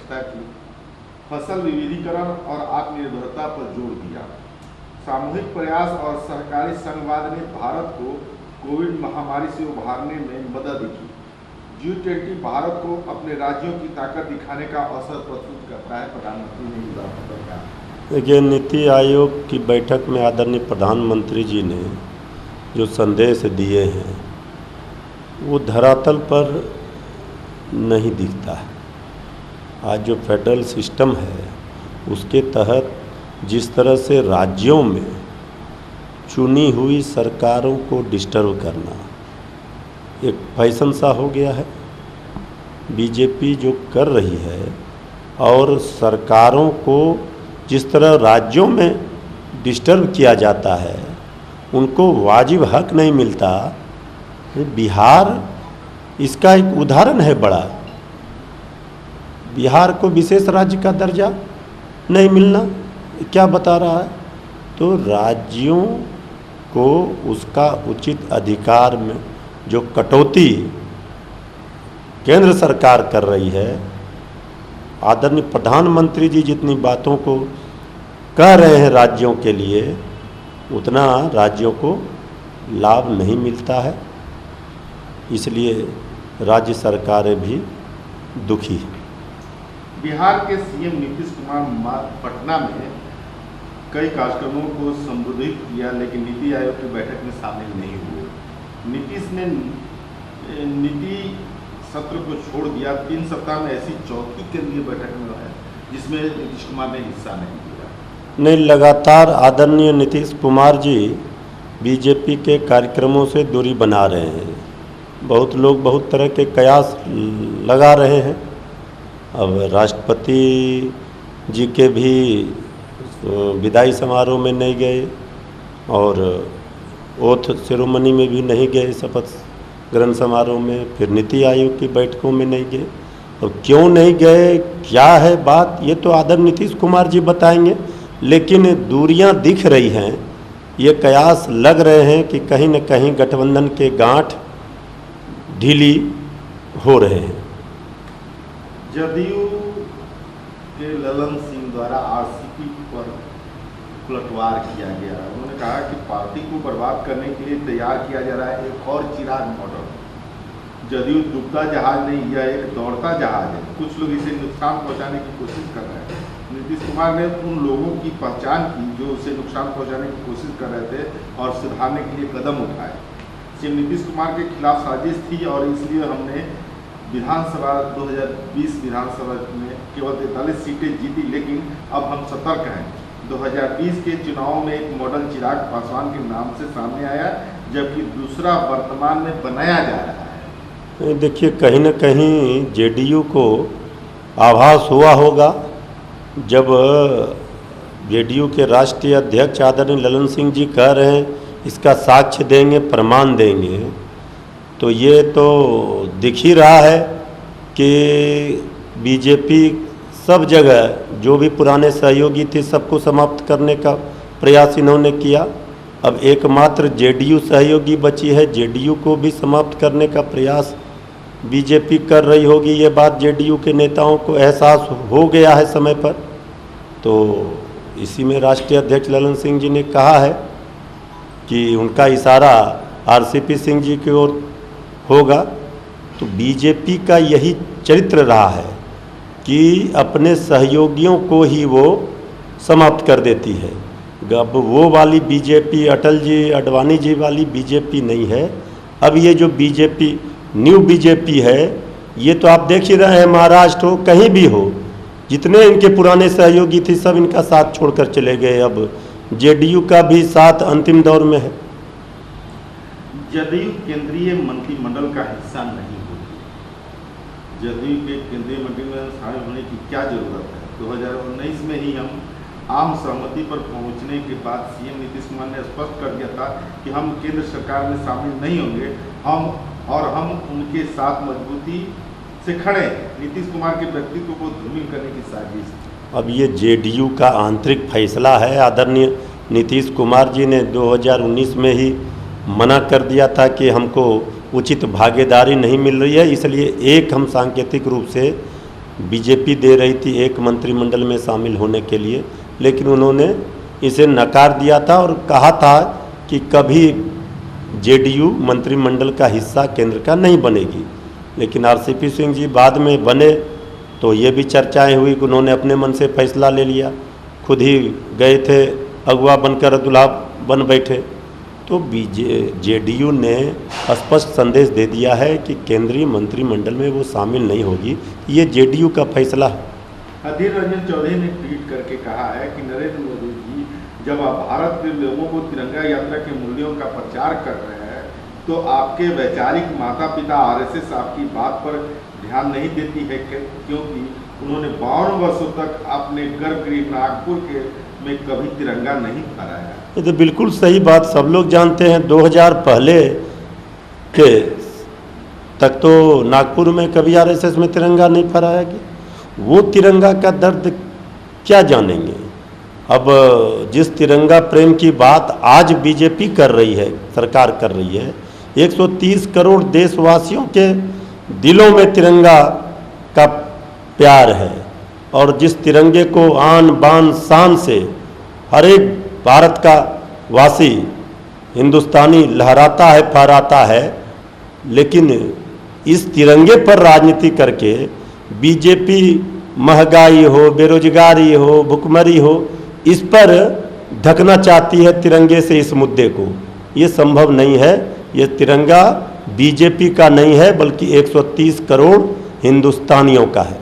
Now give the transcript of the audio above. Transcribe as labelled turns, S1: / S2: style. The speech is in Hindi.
S1: स्वच्छता की, फसल विविधीकरण और आत्मनिर्भरता पर जोर दिया। सामूहिक प्रयास और सहकारी संघवाद ने भारत को कोविड महामारी से उभारने में मदद की। G20 भारत को अपने राज्यों की ताकत दिखाने का अवसर प्रस्तुत करता है, प्रधानमंत्री ने इस बात पर कहा।
S2: देखिए, नीति आयोग की बैठक में आदरणीय प्रधानमंत्री जी ने जो संदेश दिए हैं वो धरातल पर नहीं दिखता है। आज जो फेडरल सिस्टम है उसके तहत जिस तरह से राज्यों में चुनी हुई सरकारों को डिस्टर्ब करना एक फैशन सा हो गया है। बीजेपी जो कर रही है और सरकारों को जिस तरह राज्यों में डिस्टर्ब किया जाता है, उनको वाजिब हक नहीं मिलता। बिहार इसका एक उदाहरण है बड़ा। बिहार को विशेष राज्य का दर्जा नहीं मिलना क्या बता रहा है? तो राज्यों को उसका उचित अधिकार में जो कटौती केंद्र सरकार कर रही है, आदरणीय प्रधानमंत्री जी जितनी बातों को कह रहे हैं राज्यों के लिए, उतना राज्यों को लाभ नहीं मिलता है। इसलिए राज्य सरकारें भी दुखी हैं।
S1: बिहार के सीएम नीतीश कुमार पटना में कई कार्यक्रमों को संबोधित किया, लेकिन नीति आयोग की बैठक में शामिल नहीं हुए। नीतीश ने नीति सत्र को छोड़ दिया। 3 सप्ताह में ऐसी चौथी केंद्रीय बैठक में है जिसमें नीतीश कुमार ने हिस्सा नहीं लिया।
S2: नहीं, लगातार आदरणीय नीतीश कुमार जी बीजेपी के कार्यक्रमों से दूरी बना रहे हैं। बहुत लोग बहुत तरह के कयास लगा रहे हैं। अब राष्ट्रपति जी के भी विदाई समारोह में नहीं गए और ओथ सेरेमनी में भी नहीं गए, शपथ ग्रहण समारोह में, फिर नीति आयोग की बैठकों में नहीं गए। और क्यों नहीं गए, क्या है बात, ये तो आदरणीय नीतीश कुमार जी बताएंगे। लेकिन दूरियां दिख रही हैं, ये कयास लग रहे हैं कि कहीं न कहीं गठबंधन के गांठ ढीली हो रहे हैं।
S1: जदयू के ललन सिंह द्वारा आरसीपी पर पलटवार किया गया। उन्होंने कहा कि पार्टी को बर्बाद करने के लिए तैयार किया जा रहा है एक और चिराग मॉडल। जदयू डूबता जहाज नहीं, यह एक दौड़ता जहाज है। कुछ लोग इसे नुकसान पहुंचाने की कोशिश कर रहे हैं। नीतीश कुमार ने उन लोगों की पहचान की जो उसे नुकसान पहुंचाने की कोशिश कर रहे थे और सुधारने के लिए कदम उठाए। सीएम नीतीश कुमार के खिलाफ साजिश थी और इसलिए हमने विधानसभा 2020 विधानसभा में केवल 43 सीटें जीती, लेकिन अब हम सतर्क हैं। 2020 के चुनाव में एक मॉडल चिराग पासवान के नाम से सामने आया, जबकि दूसरा वर्तमान में बनाया जा रहा है।
S2: देखिए, कहीं न कहीं जेडीयू को आभास हुआ होगा जब जेडीयू के राष्ट्रीय अध्यक्ष आदरणीय ललन सिंह जी कह रहे हैं इसका साक्ष्य देंगे, प्रमाण देंगे, तो ये तो दिख ही रहा है कि बीजेपी सब जगह जो भी पुराने सहयोगी थे सबको समाप्त करने का प्रयास इन्होंने किया। अब एकमात्र जेडीयू सहयोगी बची है, जेडीयू को भी समाप्त करने का प्रयास बीजेपी कर रही होगी। ये बात जेडीयू के नेताओं को एहसास हो गया है समय पर। तो इसी में राष्ट्रीय अध्यक्ष ललन सिंह जी ने कहा है कि उनका इशारा आरसीपी सिंह जी की ओर होगा। तो बीजेपी का यही चरित्र रहा है कि अपने सहयोगियों को ही वो समाप्त कर देती है। अब वो वाली बीजेपी, अटल जी अडवाणी जी वाली बीजेपी नहीं है। अब ये जो बीजेपी न्यू बीजेपी है, ये तो आप देख ही रहे हैं, महाराष्ट्र हो कहीं भी हो, जितने इनके पुराने सहयोगी थे सब इनका साथ छोड़कर चले गए। अब जेडीयू का भी साथ अंतिम दौर में है।
S1: जदयू केंद्रीय मंत्रिमंडल का हिस्सा नहीं होगी। जदयू के केंद्रीय मंत्रिमंडल में शामिल होने की क्या जरूरत है? 2019 में ही हम आम सहमति पर पहुंचने के बाद सीएम नीतीश कुमार ने स्पष्ट कर दिया था कि हम केंद्र सरकार में शामिल नहीं होंगे, हम उनके साथ मजबूती से खड़े। नीतीश कुमार के व्यक्तित्व को धूमिल करने की साजिश।
S2: अब ये जेडीयू का आंतरिक फैसला है। आदरणीय नीतीश कुमार जी ने 2019 में ही मना कर दिया था कि हमको उचित भागीदारी नहीं मिल रही है, इसलिए एक हम सांकेतिक रूप से बीजेपी दे रही थी एक मंत्रिमंडल में शामिल होने के लिए, लेकिन उन्होंने इसे नकार दिया था और कहा था कि कभी जेडीयू मंत्रिमंडल का हिस्सा केंद्र का नहीं बनेगी। लेकिन आरसीपी सिंह जी बाद में बने तो ये भी चर्चाएं हुई कि उन्होंने अपने मन से फैसला ले लिया, खुद ही गए थे अगुआ बनकर दुल्हा बन बैठे। तो जेडीयू ने स्पष्ट संदेश दे दिया है कि केंद्रीय मंत्रिमंडल में वो शामिल नहीं होगी। ये जेडीयू का फैसला है।
S1: अधीर रंजन चौधरी ने ट्वीट करके कहा है कि नरेंद्र मोदी जी जब आप भारत के लोगों को तिरंगा यात्रा के मूल्यों का प्रचार कर रहे हैं तो आपके वैचारिक माता पिता आरएसएस आपकी बात पर ध्यान नहीं देती है, क्योंकि उन्होंने 52 वर्षों तक अपने गर्भगृह नागपुर में कभी तिरंगा नहीं फहराया।
S2: ये तो बिल्कुल सही बात सब लोग जानते हैं। 2000 पहले के तक तो नागपुर में कभी आरएसएस में तिरंगा नहीं फहराया गया। वो तिरंगा का दर्द क्या जानेंगे। अब जिस तिरंगा प्रेम की बात आज बीजेपी कर रही है, सरकार कर रही है, 130 करोड़ देशवासियों के दिलों में तिरंगा का प्यार है और जिस तिरंगे को आन बान शान से हर एक भारत का वासी हिंदुस्तानी लहराता है, फहराता है, लेकिन इस तिरंगे पर राजनीति करके बीजेपी महंगाई हो, बेरोजगारी हो, भुखमरी हो, इस पर ढकना चाहती है तिरंगे से इस मुद्दे को। ये संभव नहीं है। ये तिरंगा बीजेपी का नहीं है बल्कि 130 करोड़ हिंदुस्तानियों का है।